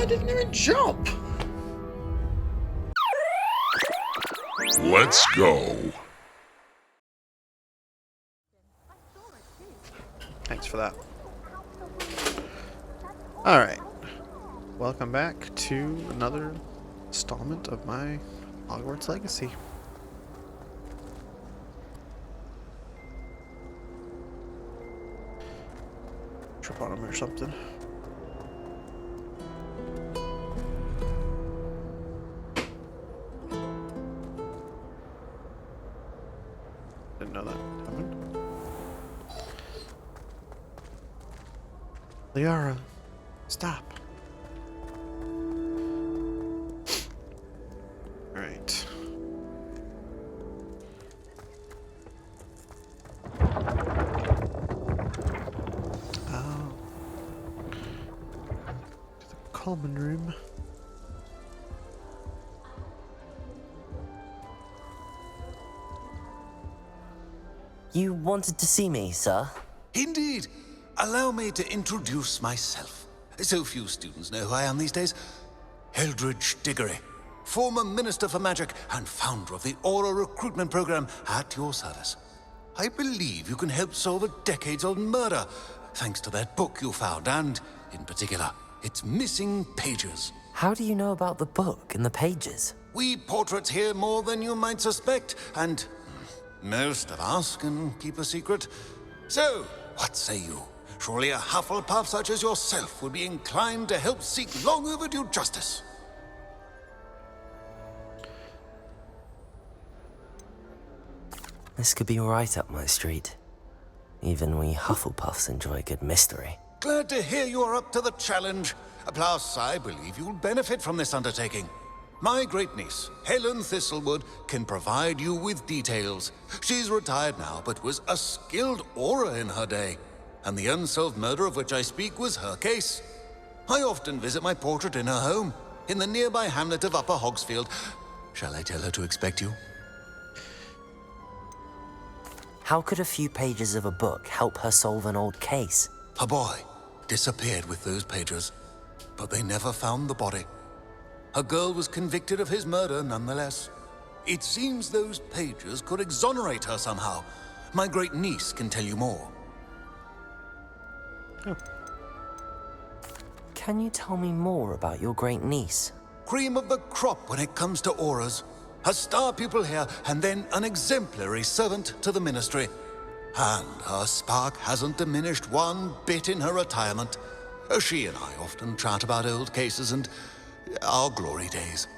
I didn't even jump. Let's go. Thanks for that. Alright. Welcome back to another installment of my Hogwarts Legacy. Trip on him or something. Didn't know that happened. Liara, stop. Alright. Oh. To the common room. You wanted to see me, sir? Indeed. Allow me to introduce myself. So few students know who I am these days. Eldridge Diggory, former Minister for Magic and founder of the Aura Recruitment Program, at your service. I believe you can help solve a decades-old murder, thanks to that book you found, and, in particular, its missing pages. How do you know about the book and the pages? We portraits hear more than you might suspect, and most of us can keep a secret. So, what say you? Surely a Hufflepuff such as yourself would be inclined to help seek long overdue justice. This could be right up my street. Even we Hufflepuffs enjoy a good mystery. Glad to hear you are up to the challenge. Plus, I believe you'll benefit from this undertaking. My great-niece, Helen Thistlewood, can provide you with details. She's retired now, but was a skilled aura in her day. And the unsolved murder of which I speak was her case. I often visit my portrait in her home, in the nearby hamlet of Upper Hogsfield. Shall I tell her to expect you? How could a few pages of a book help her solve an old case? A boy disappeared with those pages, but they never found the body. A girl was convicted of his murder nonetheless. It seems those pages could exonerate her somehow. My great-niece can tell you more. Oh. Can you tell me more about your great-niece? Cream of the crop when it comes to auras. A star pupil here, and then an exemplary servant to the ministry. And her spark hasn't diminished one bit in her retirement. She and I often chat about old cases and our glory days.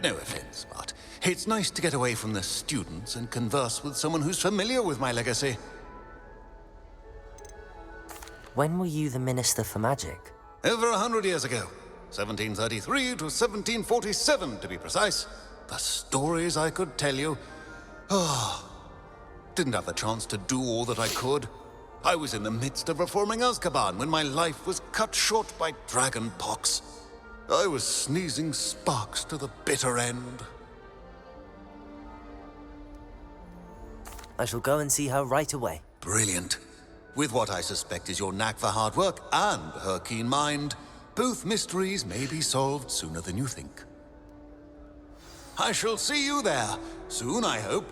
No offense, but it's nice to get away from the students and converse with someone who's familiar with my legacy. When were you the Minister for Magic? Over 100 years ago. 1733 to 1747, to be precise. The stories I could tell you. Didn't have the chance to do all that I could. I was in the midst of reforming Azkaban when my life was cut short by dragon pox. I was sneezing sparks to the bitter end. I shall go and see her right away. Brilliant. With what I suspect is your knack for hard work and her keen mind, both mysteries may be solved sooner than you think. I shall see you there, soon I hope.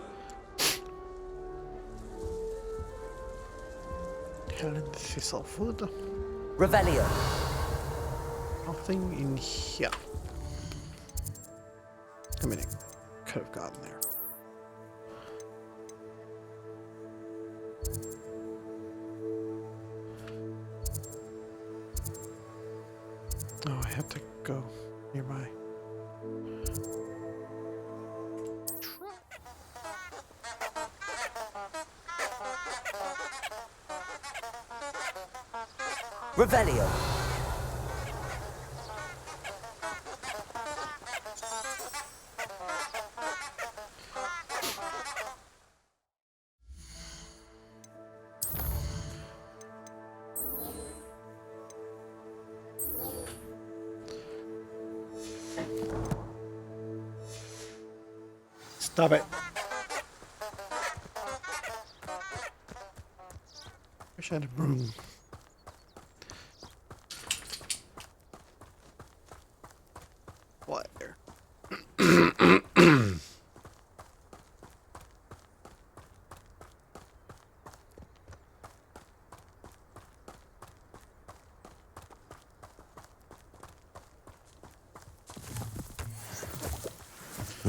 Helen Thistlewood. Revelio. Nothing in here. I mean, it could have gotten there. Oh, I have to go nearby. Revelio. Stop it. Wish I had a broom.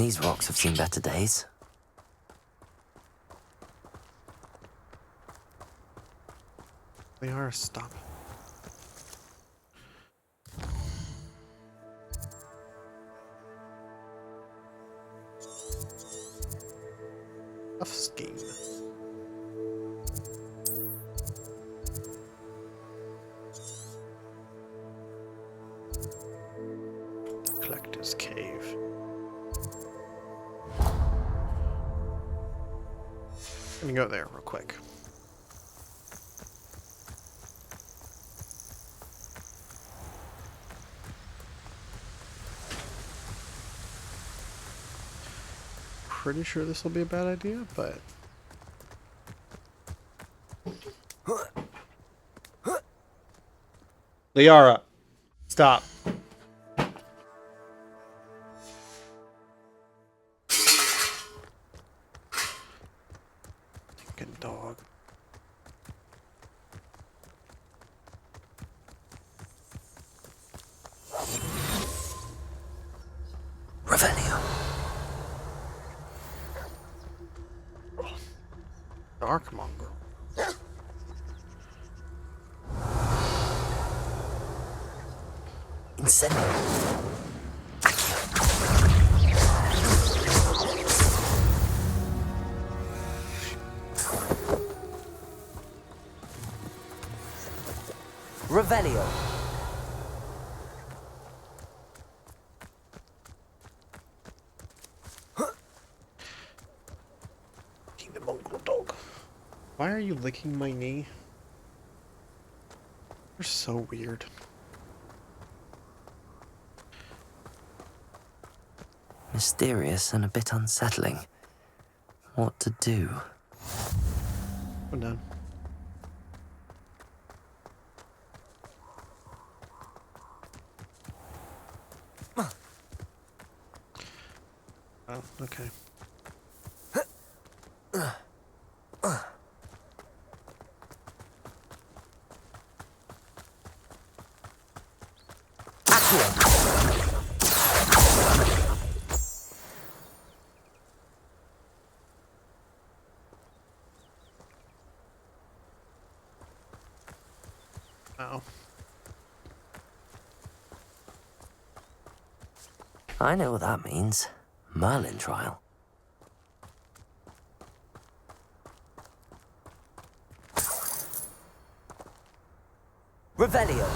These rocks have seen better days. They are a stop. Tough scheme. Collector's Cave. Let me go there real quick. Pretty sure this will be a bad idea, but Liara, stop. Fucking dog. Revelio. Dark mongrel. Incendio. Revelio. King the mongrel dog. Why are you licking my knee? You're so weird. Mysterious and a bit unsettling. What to do? I'm done. Oh, okay. Oh. I know what that means. Merlin trial. Revelio.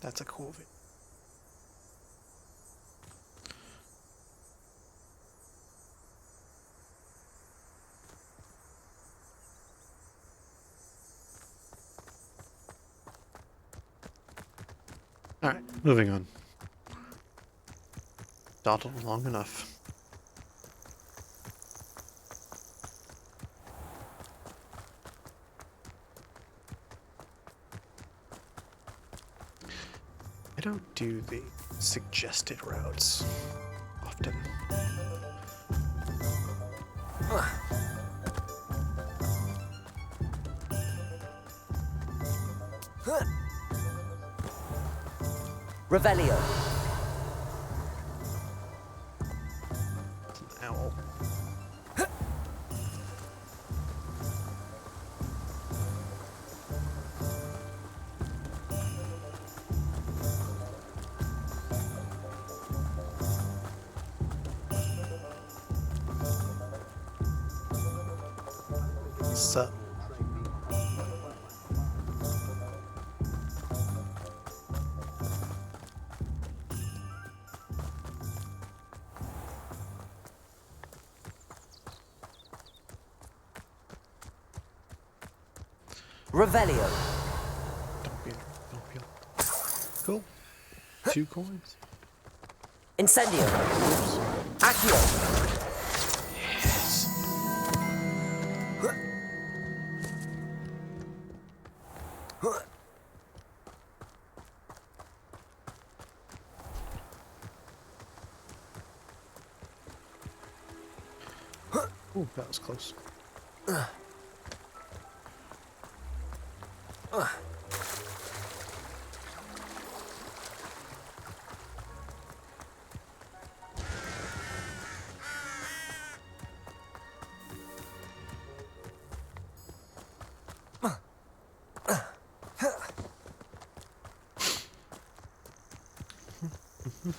That's a cool video. Alright, moving on. Dawdled long enough. I don't do the suggested routes often. Revelio. It's an owl. Sup? Revelio. Don't be. Cool. 2 coins. Incendio. Accio. Yes. Ooh, that was close. The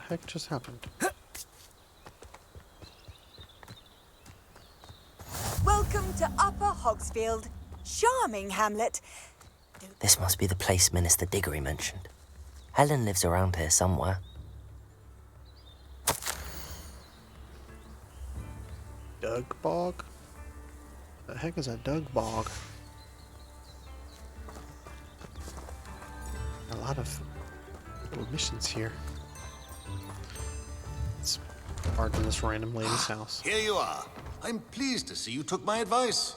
heck just happened? Welcome to Upper Hogsfield. Charming hamlet. This must be the place Minister Diggory mentioned. Helen lives around here somewhere. Dug bog? The heck is a dug bog? A lot of little missions here. It's part of this random lady's house. Here you are. I'm pleased to see you took my advice.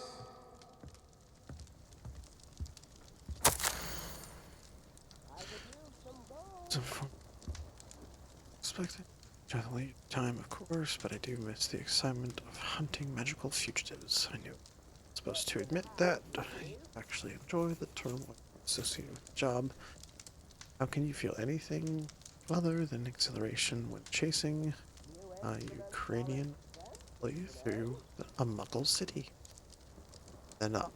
Expected to the late time, of course, but I do miss the excitement of hunting magical fugitives. I knew I was supposed to admit that. I actually enjoy the turmoil associated with the job. How can you feel anything other than exhilaration when chasing a Ukrainian through a Muggle city? Then up.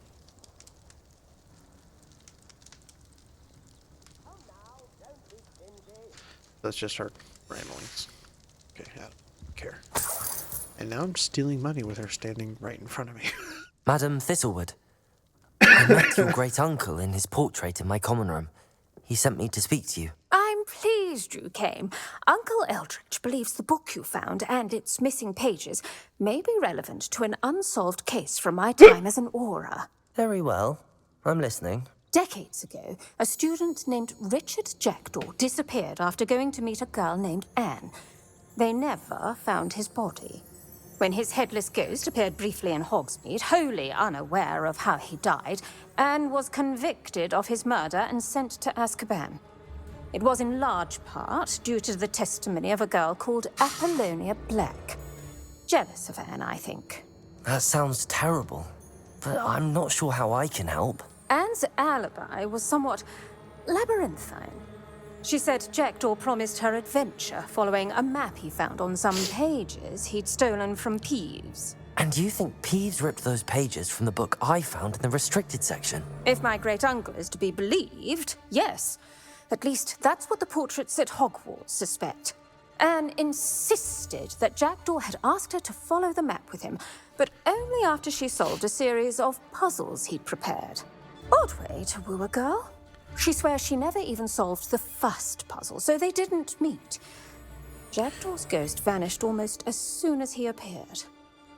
That's just her ramblings. Okay, I don't care. And now I'm stealing money with her standing right in front of me. Madam Thistlewood, I met your great uncle in his portrait in my common room. He sent me to speak to you. I'm pleased you came. Uncle Eldridge believes the book you found and its missing pages may be relevant to an unsolved case from my time as an aura. Very well. I'm listening. Decades ago, a student named Richard Jackdaw disappeared after going to meet a girl named Anne. They never found his body. When his headless ghost appeared briefly in Hogsmeade, wholly unaware of how he died, Anne was convicted of his murder and sent to Azkaban. It was in large part due to the testimony of a girl called Apollonia Black. Jealous of Anne, I think. That sounds terrible, but I'm not sure how I can help. Anne's alibi was somewhat labyrinthine. She said Jackdaw promised her adventure following a map he found on some pages he'd stolen from Peeves. And you think Peeves ripped those pages from the book I found in the restricted section? If my great-uncle is to be believed, yes. At least that's what the portraits at Hogwarts suspect. Anne insisted that Jackdaw had asked her to follow the map with him, but only after she solved a series of puzzles he'd prepared. Odd way to woo a girl. She swears she never even solved the first puzzle, so they didn't meet. Jackdaw's ghost vanished almost as soon as he appeared.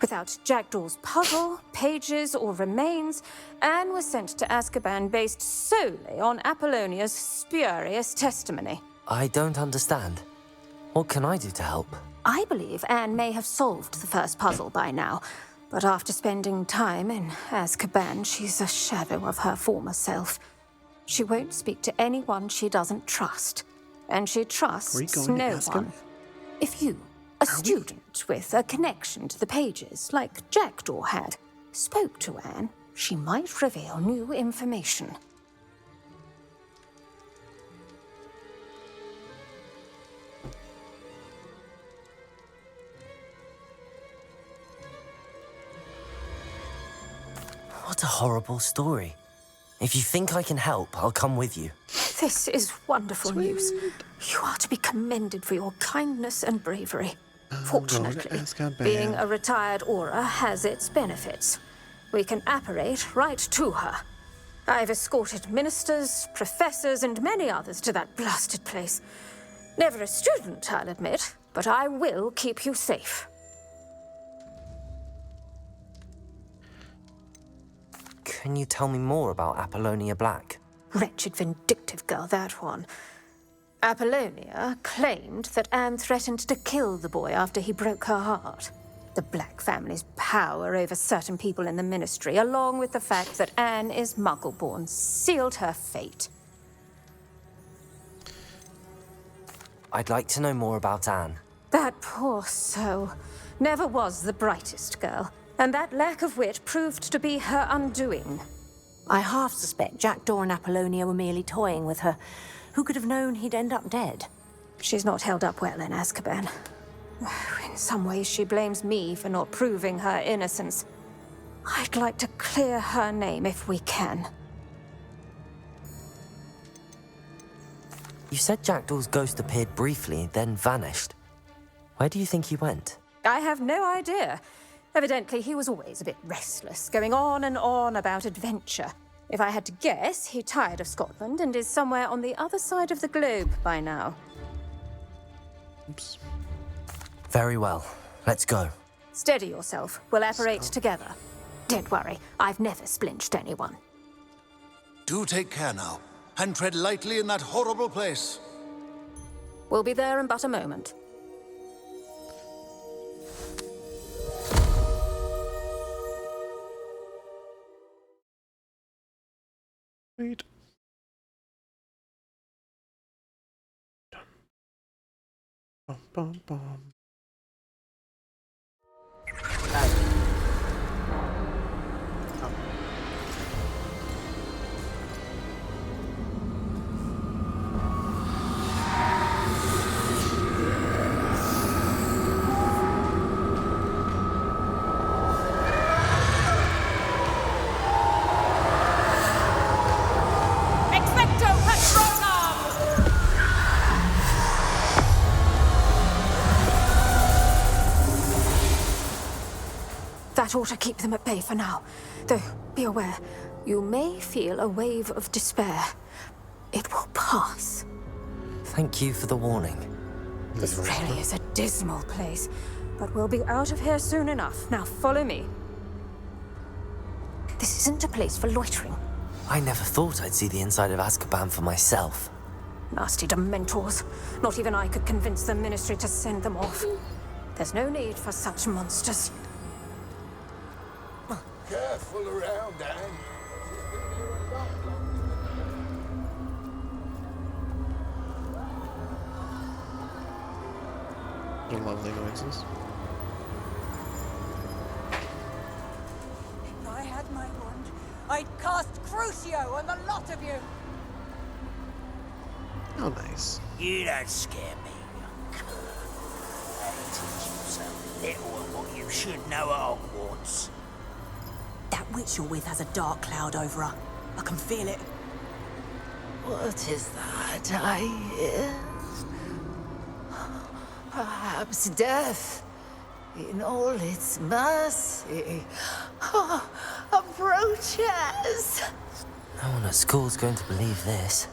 Without Jackdaw's puzzle, pages, or remains, Anne was sent to Azkaban based solely on Apollonia's spurious testimony. I don't understand. What can I do to help? I believe Anne may have solved the first puzzle by now, but after spending time in Azkaban, she's a shadow of her former self. She won't speak to anyone she doesn't trust, and she trusts no one. If you, a student with a connection to the pages, like Jackdaw had, spoke to Anne, she might reveal new information. What a horrible story. If you think I can help, I'll come with you. This is wonderful news. You are to be commended for your kindness and bravery. Fortunately, being a retired aura has its benefits. We can apparate right to her. I've escorted ministers, professors, and many others to that blasted place. Never a student, I'll admit, but I will keep you safe. Can you tell me more about Apollonia Black? Wretched, vindictive girl, that one. Apollonia claimed that Anne threatened to kill the boy after he broke her heart. The Black family's power over certain people in the ministry, along with the fact that Anne is Muggle-born, sealed her fate. I'd like to know more about Anne. That poor soul never was the brightest girl, and that lack of wit proved to be her undoing. I half suspect Jackdaw and Apollonia were merely toying with her. Who could have known he'd end up dead? She's not held up well in Azkaban. We In some ways, she blames me for not proving her innocence. I'd like to clear her name if we can. You said Jackdaw's ghost appeared briefly, then vanished. Where do you think he went? I have no idea. Evidently, he was always a bit restless, going on and on about adventure. If I had to guess, he tired of Scotland and is somewhere on the other side of the globe by now. Oops. Very well. Let's go. Steady yourself. We'll apparate together. Don't worry, I've never splinched anyone. Do take care now, and tread lightly in that horrible place. We'll be there in but a moment. Wait. Bum, bum, bum. That ought to keep them at bay for now. Though, be aware, you may feel a wave of despair. It will pass. Thank you for the warning. This really is a dismal place, but we'll be out of here soon enough. Now follow me. This isn't a place for loitering. I never thought I'd see the inside of Azkaban for myself. Nasty Dementors. Not even I could convince the Ministry to send them off. There's no need for such monsters. Careful around, Anne. They're lovely noises. If I had my wand, I'd cast Crucio on the lot of you. Oh, nice. You don't scare me, young cur. I teach you so little of what you should know at Hogwarts. That witch you're with has a dark cloud over her. I can feel it. What is that I hear? Perhaps death, in all its mercy, approaches. No one at school's going to believe this.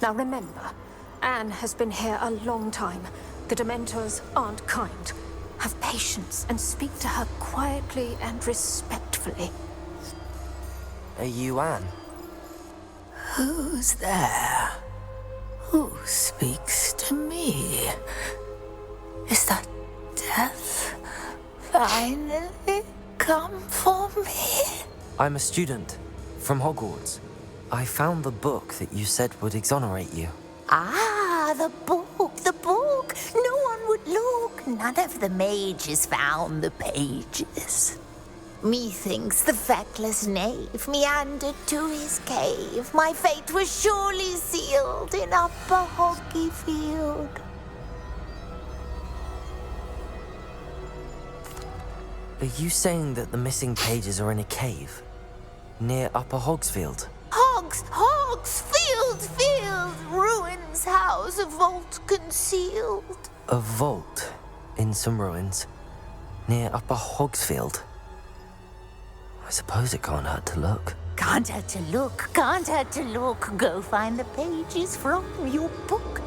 Now remember, Anne has been here a long time. The Dementors aren't kind. Have patience and speak to her quietly and respectfully. Are you Anne? Who's there? Who speaks to me? Is that death finally come for me? I'm a student from Hogwarts. I found the book that you said would exonerate you. Ah, the book, the book. No one would look. None of the mages found the pages. Methinks the feckless knave meandered to his cave. My fate was surely sealed in Upper Hoggyfield. Are you saying that the missing pages are in a cave? Near Upper Hogsfield? Field, ruins house, a vault concealed. A vault in some ruins? Near Upper Hogsfield? I suppose it can't hurt to look. Can't hurt to look. Go find the pages from your book.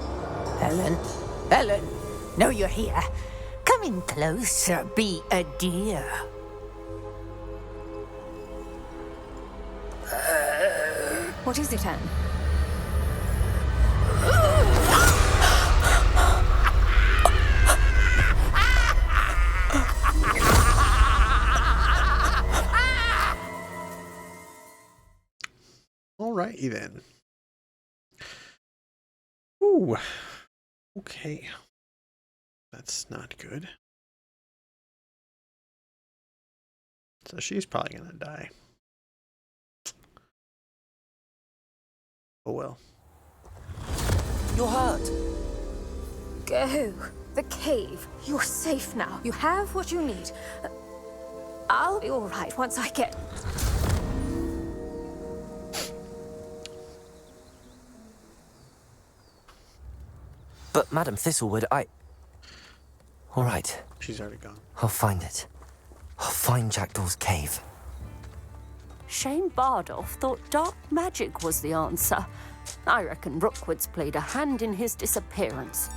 Helen, know you're here. Come in closer, be a dear. What is it, Anne? Alrighty then. Ooh. Okay. That's not good. So she's probably gonna die. Oh well. You're hurt. Go. The cave. You're safe now. You have what you need. I'll be all right once I get... But, Madam Thistlewood, All right, She's already gone. I'll find it. I'll find Jackdaw's cave. Shane Bardolph thought dark magic was the answer. I reckon Rookwood's played a hand in his disappearance.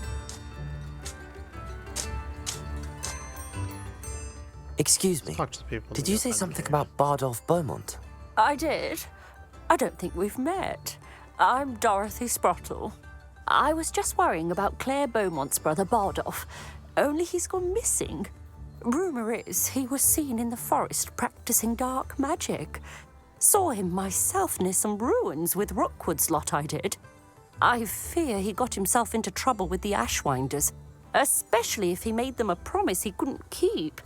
Excuse me, Talk to the people. did you say something about Bardolph Beaumont? I did. I don't think we've met. I'm Dorothy Sprottle. I was just worrying about Claire Beaumont's brother Bardolph, only he's gone missing. Rumour is he was seen in the forest practicing dark magic. Saw him myself near some ruins with Rookwood's lot I did. I fear he got himself into trouble with the Ashwinders, especially if he made them a promise he couldn't keep.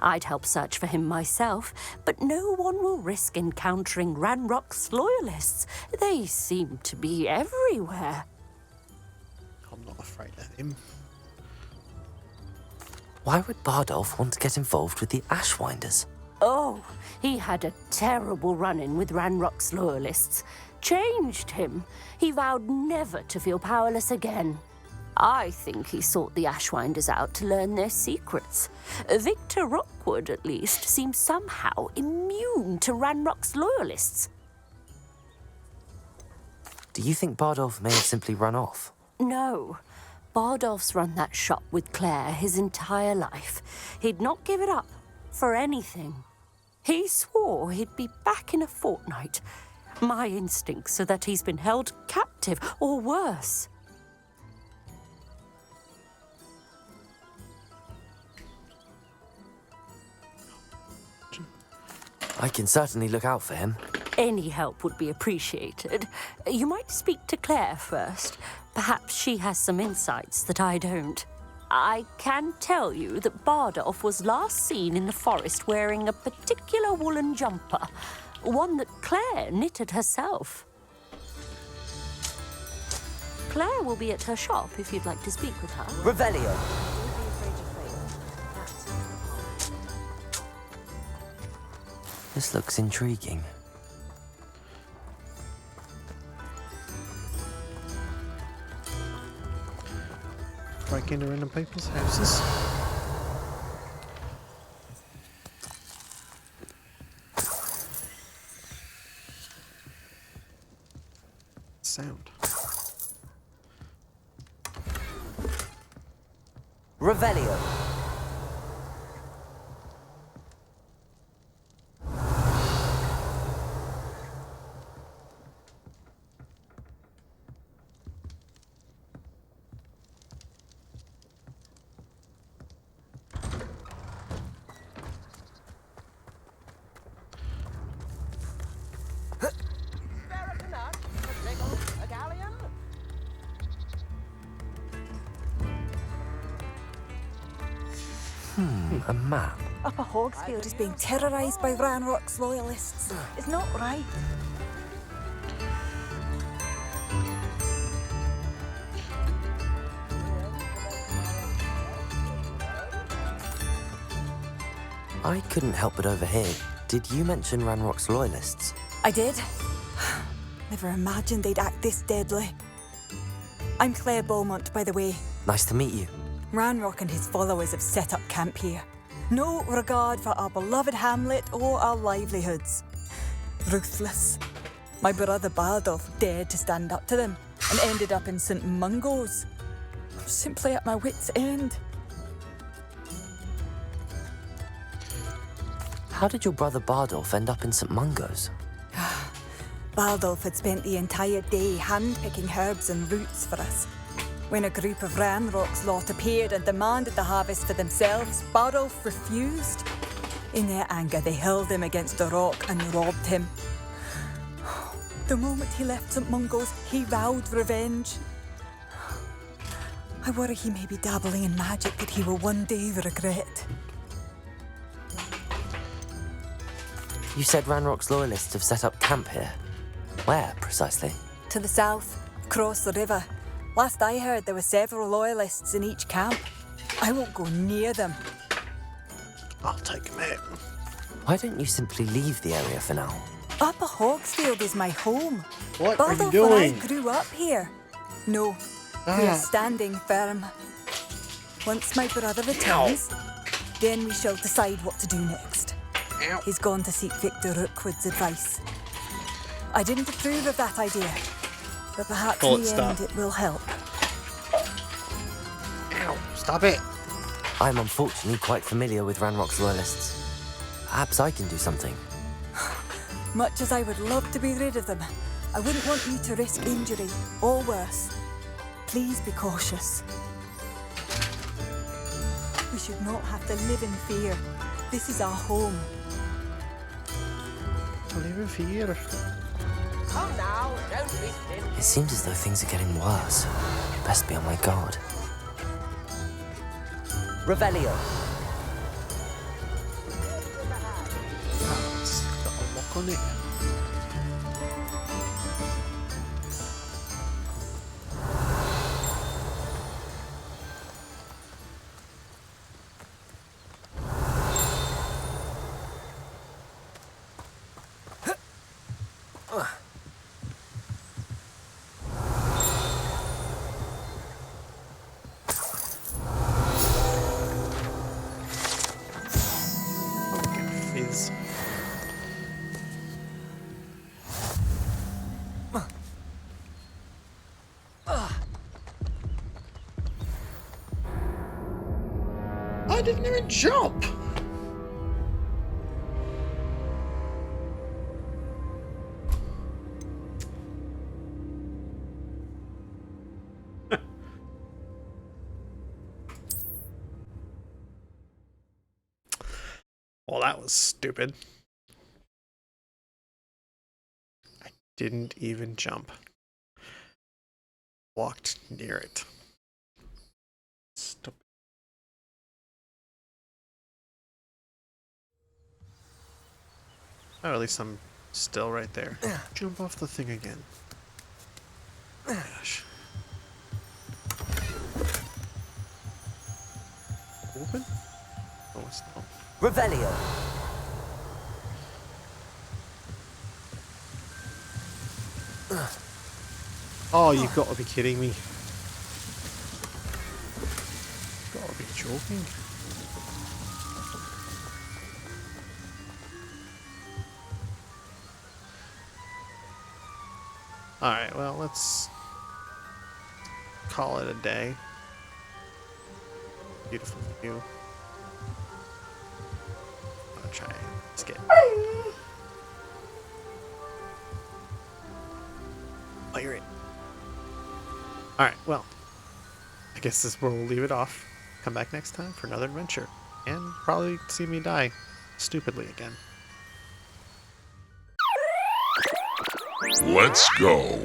I'd help search for him myself, but no one will risk encountering Ranrock's loyalists. They seem to be everywhere. I'm not afraid of him. Why would Bardolph want to get involved with the Ashwinders? Oh, he had a terrible run-in with Ranrock's loyalists. Changed him. He vowed never to feel powerless again. I think he sought the Ashwinders out to learn their secrets. Victor Rookwood, at least, seems somehow immune to Ranrock's loyalists. Do you think Bardolph may have simply run off? No. Bardolph's run that shop with Claire his entire life. He'd not give it up for anything. He swore he'd be back in a fortnight. My instincts are that he's been held captive, or worse. I can certainly look out for him. Any help would be appreciated. You might speak to Claire first. Perhaps she has some insights that I don't. I can tell you that Bardolph was last seen in the forest wearing a particular woolen jumper, one that Claire knitted herself. Claire will be at her shop if you'd like to speak with her. Revelio! This looks intriguing. Break into random people's houses. Sound. Revelio! A map. Upper Hogsfield is being terrorised by Ranrock's loyalists. It's not right. I couldn't help but overhear. Did you mention Ranrock's loyalists? I did. Never imagined they'd act this deadly. I'm Claire Beaumont, by the way. Nice to meet you. Ranrock and his followers have set up camp here. No regard for our beloved hamlet or our livelihoods. Ruthless. My brother Bardolph dared to stand up to them and ended up in St. Mungo's. I'm simply at my wit's end. How did your brother Bardolph end up in St. Mungo's? Bardolph had spent the entire day hand-picking herbs and roots for us. When a group of Ranrock's lot appeared and demanded the harvest for themselves, Bardolph refused. In their anger, they hurled him against a rock and robbed him. The moment he left St. Mungo's, he vowed revenge. I worry he may be dabbling in magic that he will one day regret. You said Ranrock's loyalists have set up camp here. Where, precisely? To the south, across the river. Last I heard, there were several loyalists in each camp. I won't go near them. I'll take him out. Why don't you simply leave the area for now? Upper Hogsfield is my home. What are you Baldolf doing? and I grew up here. No, we are standing firm. Once my brother returns, then we shall decide what to do next. Ow. He's gone to seek Victor Rookwood's advice. I didn't approve of that idea, but perhaps Call in it the stop. end it will help. Ow. Stop it. I'm unfortunately quite familiar with Ranrock's loyalists. Perhaps I can do something. Much as I would love to be rid of them, I wouldn't want you to risk injury or worse. Please be cautious. We should not have to live in fear. This is our home. Live in fear. Come now, don't be silly. It seems as though things are getting worse. Best be on my guard. Revelio. It's got a lock on it. Fizz. I didn't even jump. Well, that was stupid. I didn't even jump. Walked near it. Stupid. Oh, at least I'm still right there. Jump off the thing again. Gosh. Open? Oh, it's not. Revelio. Oh, you've got to be kidding me. You've got to be joking. Alright, well, let's call it a day. Beautiful view. I'm gonna try. Let's get. Oh, you're in. Alright, well, I guess this is where we'll leave it off. Come back next time for another adventure. And probably see me die stupidly again. Let's go.